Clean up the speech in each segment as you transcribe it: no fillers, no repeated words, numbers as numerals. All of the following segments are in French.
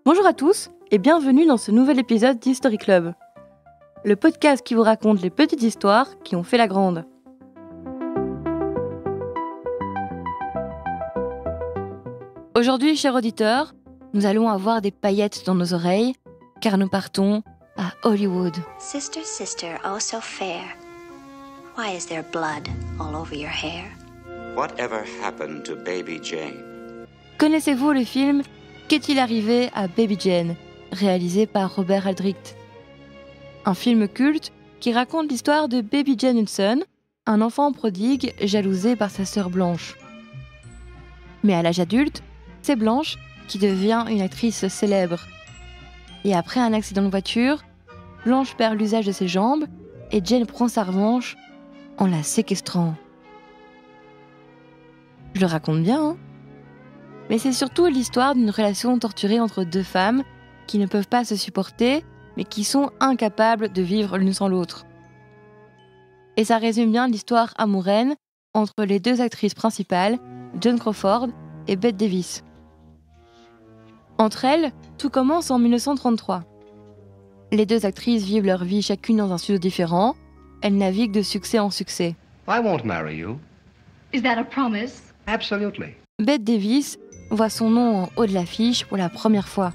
Bonjour à tous et bienvenue dans ce nouvel épisode d'History Club, le podcast qui vous raconte les petites histoires qui ont fait la grande. Aujourd'hui, chers auditeurs, nous allons avoir des paillettes dans nos oreilles car nous partons à Hollywood. Sister, sister, oh so fair, why is there blood all over your hair? Whatever happened to Baby Jane? Connaissez-vous le film Qu'est-il arrivé à Baby Jane, réalisé par Robert Aldrich? Un film culte qui raconte l'histoire de Baby Jane Hudson, un enfant prodigue jalousé par sa sœur Blanche. Mais à l'âge adulte, c'est Blanche qui devient une actrice célèbre. Et après un accident de voiture, Blanche perd l'usage de ses jambes et Jane prend sa revanche en la séquestrant. Je le raconte bien, hein? Mais c'est surtout l'histoire d'une relation torturée entre deux femmes qui ne peuvent pas se supporter, mais qui sont incapables de vivre l'une sans l'autre. Et ça résume bien l'histoire amoureuse entre les deux actrices principales, Joan Crawford et Bette Davis. Entre elles, tout commence en 1933. Les deux actrices vivent leur vie chacune dans un studio différent. Elles naviguent de succès en succès. I won't marry you. Is that a promise? Absolutely. Bette Davis voit son nom en haut de l'affiche pour la première fois.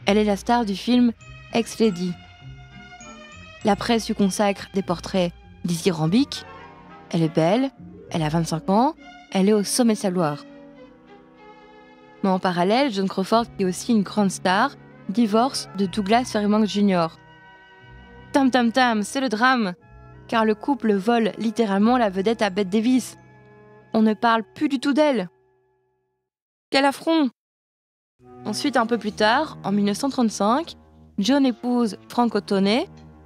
Elle est la star du film Ex-Lady. La presse lui consacre des portraits dithyrambiques. Elle est belle, elle a 25 ans, elle est au sommet de sa gloire. Mais en parallèle, Joan Crawford, qui est aussi une grande star, divorce de Douglas Fairbanks Jr. Tam tam tam, c'est le drame, car le couple vole littéralement la vedette à Bette Davis. On ne parle plus du tout d'elle. Quel affront! Ensuite, un peu plus tard, en 1935, Joan épouse Frank Ottone,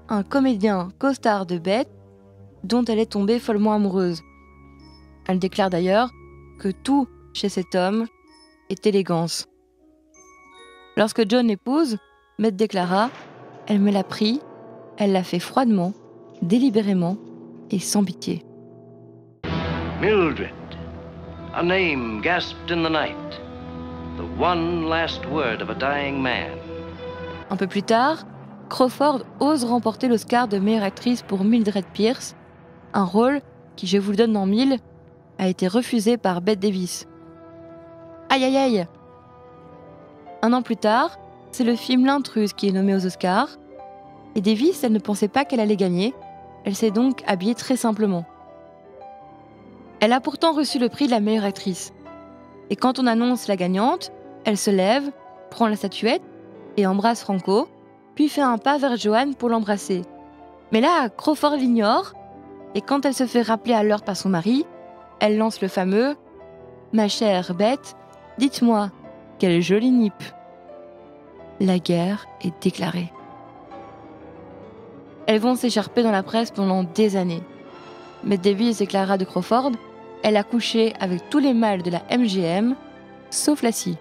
un comédien costard de Bette, dont elle est tombée follement amoureuse. Elle déclare d'ailleurs que tout chez cet homme est élégance. Lorsque Joan épouse, Bette déclara « Elle me l'a pris, elle l'a fait froidement, délibérément et sans pitié. » Mildred, a name gasped in the night, the one last word of a dying man. Un peu plus tard, Crawford ose remporter l'Oscar de meilleure actrice pour Mildred Pierce, un rôle qui, je vous le donne dans 1000, a été refusé par Bette Davis. Aïe aïe aïe! Un an plus tard, c'est le film L'intruse qui est nommé aux Oscars, et Davis, elle ne pensait pas qu'elle allait gagner, elle s'est donc habillée très simplement. Elle a pourtant reçu le prix de la meilleure actrice. Et quand on annonce la gagnante, elle se lève, prend la statuette et embrasse Franco, puis fait un pas vers Joan pour l'embrasser. Mais là, Crawford l'ignore, et quand elle se fait rappeler à l'heure par son mari, elle lance le fameux « Ma chère Bette, dites-moi, quelle jolie nippe !» La guerre est déclarée. Elles vont s'écharper dans la presse pendant des années. Bette Davis déclara de Crawford « Elle a couché avec tous les mâles de la MGM, sauf la scie. »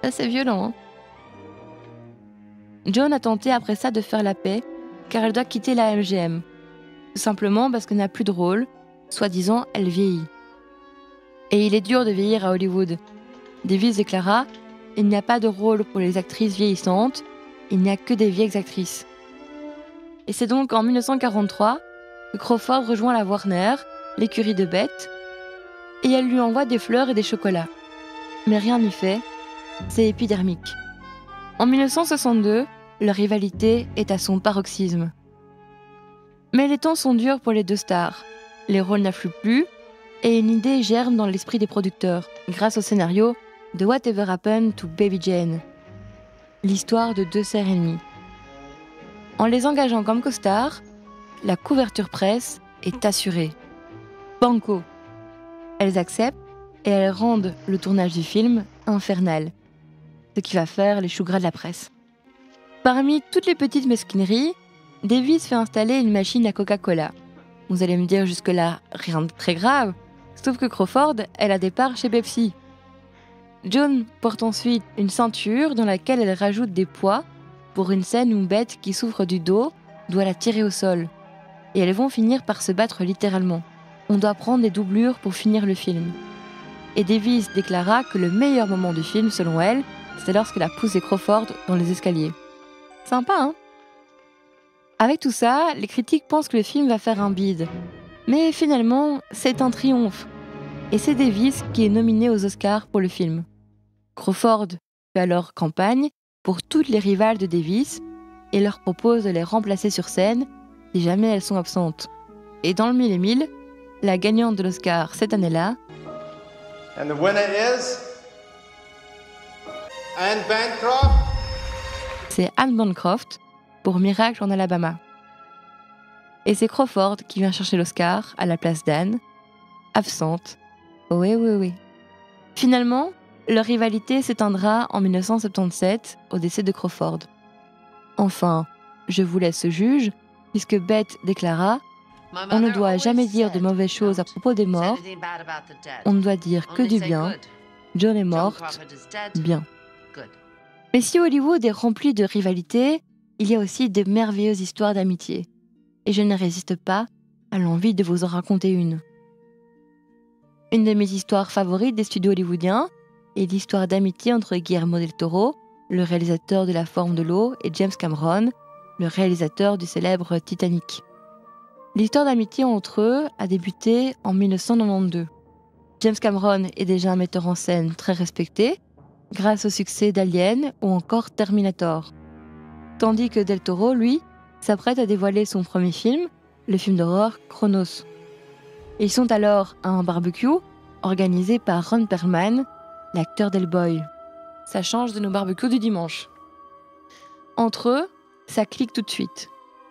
Ça, c'est violent, hein? Joan a tenté après ça de faire la paix, car elle doit quitter la MGM. Tout simplement parce qu'elle n'a plus de rôle, soi-disant, elle vieillit. Et il est dur de vieillir à Hollywood. Davis déclara « Il n'y a pas de rôle pour les actrices vieillissantes, il n'y a que des vieilles actrices. » Et c'est donc en 1943 que Crawford rejoint la Warner, l'écurie de Bette, et elle lui envoie des fleurs et des chocolats. Mais rien n'y fait, c'est épidermique. En 1962, leur rivalité est à son paroxysme. Mais les temps sont durs pour les deux stars. Les rôles n'affluent plus, et une idée germe dans l'esprit des producteurs, grâce au scénario de Whatever Happened to Baby Jane, l'histoire de deux sœurs ennemies. En les engageant comme co-stars, la couverture presse est assurée. Banco. Elles acceptent et elles rendent le tournage du film infernal, ce qui va faire les choux gras de la presse. Parmi toutes les petites mesquineries, Davis fait installer une machine à Coca-Cola. Vous allez me dire jusque-là, rien de très grave, sauf que Crawford, elle a des parts chez Pepsi. Joan porte ensuite une ceinture dans laquelle elle rajoute des poids pour une scène où Bette, qui souffre du dos, doit la tirer au sol. Et elles vont finir par se battre littéralement. On doit prendre des doublures pour finir le film. Et Davis déclara que le meilleur moment du film, selon elle, c'est lorsqu'elle a poussé Crawford dans les escaliers. Sympa, hein? Avec tout ça, les critiques pensent que le film va faire un bide. Mais finalement, c'est un triomphe. Et c'est Davis qui est nominé aux Oscars pour le film. Crawford fait alors campagne pour toutes les rivales de Davis et leur propose de les remplacer sur scène si jamais elles sont absentes. Et dans le mille et mille, la gagnante de l'Oscar cette année-là, And the winner is Anne Bancroft. C'est Anne Bancroft pour Miracle en Alabama. Et c'est Crawford qui vient chercher l'Oscar à la place d'Anne, absente. Oui. Finalement, leur rivalité s'éteindra en 1977 au décès de Crawford. Enfin, je vous laisse juge, puisque Bette déclara « On ne doit jamais dire de mauvaises choses à propos des morts, on ne doit dire que du bien. John est morte, bien. » Mais si Hollywood est rempli de rivalités, il y a aussi de merveilleuses histoires d'amitié. Et je ne résiste pas à l'envie de vous en raconter une. Une de mes histoires favorites des studios hollywoodiens est l'histoire d'amitié entre Guillermo del Toro, le réalisateur de La Forme de l'eau, et James Cameron, le réalisateur du célèbre Titanic. L'histoire d'amitié entre eux a débuté en 1992. James Cameron est déjà un metteur en scène très respecté, grâce au succès d'Alien ou encore Terminator. Tandis que Del Toro, lui, s'apprête à dévoiler son premier film, le film d'horreur Chronos. Ils sont alors à un barbecue organisé par Ron Perlman, l'acteur d'Hellboy. Ça change de nos barbecues du dimanche. Entre eux, ça clique tout de suite.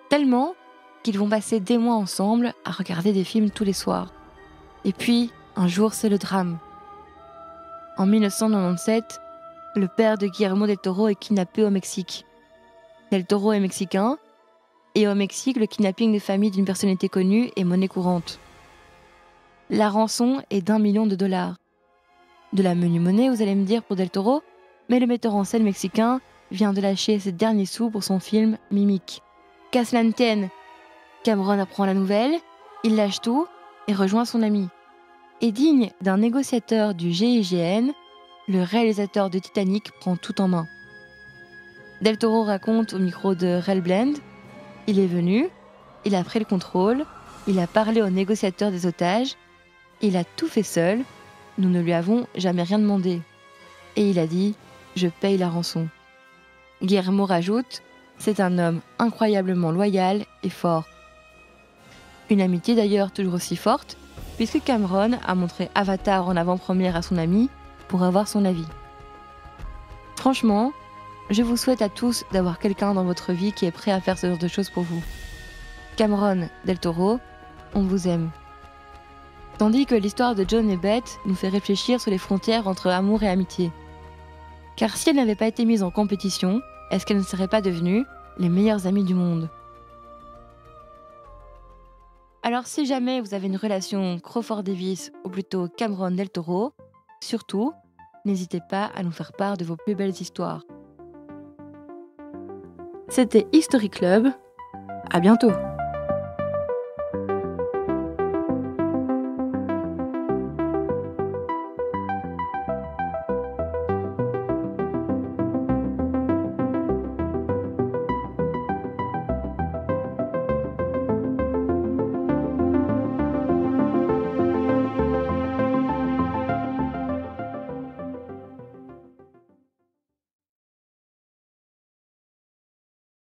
Tellement qu'ils vont passer des mois ensemble à regarder des films tous les soirs. Et puis, un jour, c'est le drame. En 1997, le père de Guillermo del Toro est kidnappé au Mexique. Del Toro est mexicain, et au Mexique, le kidnapping des familles d'une personnalité connue est monnaie courante. La rançon est d'1 million de dollars. De la menue monnaie, vous allez me dire, pour Del Toro, mais le metteur en scène mexicain vient de lâcher ses derniers sous pour son film Mimic. Qu'à cela ne tienne, Cameron apprend la nouvelle, il lâche tout et rejoint son ami. Et digne d'un négociateur du GIGN, le réalisateur de Titanic prend tout en main. Del Toro raconte au micro de Rel Blend, il est venu, il a pris le contrôle, il a parlé au négociateur des otages, il a tout fait seul, nous ne lui avons jamais rien demandé. Et il a dit « Je paye la rançon ». Guillermo rajoute « C'est un homme incroyablement loyal et fort ». Une amitié d'ailleurs toujours aussi forte, puisque Cameron a montré Avatar en avant-première à son ami pour avoir son avis. Franchement, je vous souhaite à tous d'avoir quelqu'un dans votre vie qui est prêt à faire ce genre de choses pour vous. Cameron, Del Toro, on vous aime. Tandis que l'histoire de John et Bette nous fait réfléchir sur les frontières entre amour et amitié. Car si elles n'avaient pas été mises en compétition, est-ce qu'elles ne seraient pas devenues les meilleures amies du monde ? Alors si jamais vous avez une relation Crawford Davis ou plutôt Cameron Del Toro, surtout, n'hésitez pas à nous faire part de vos plus belles histoires. C'était History Club, à bientôt.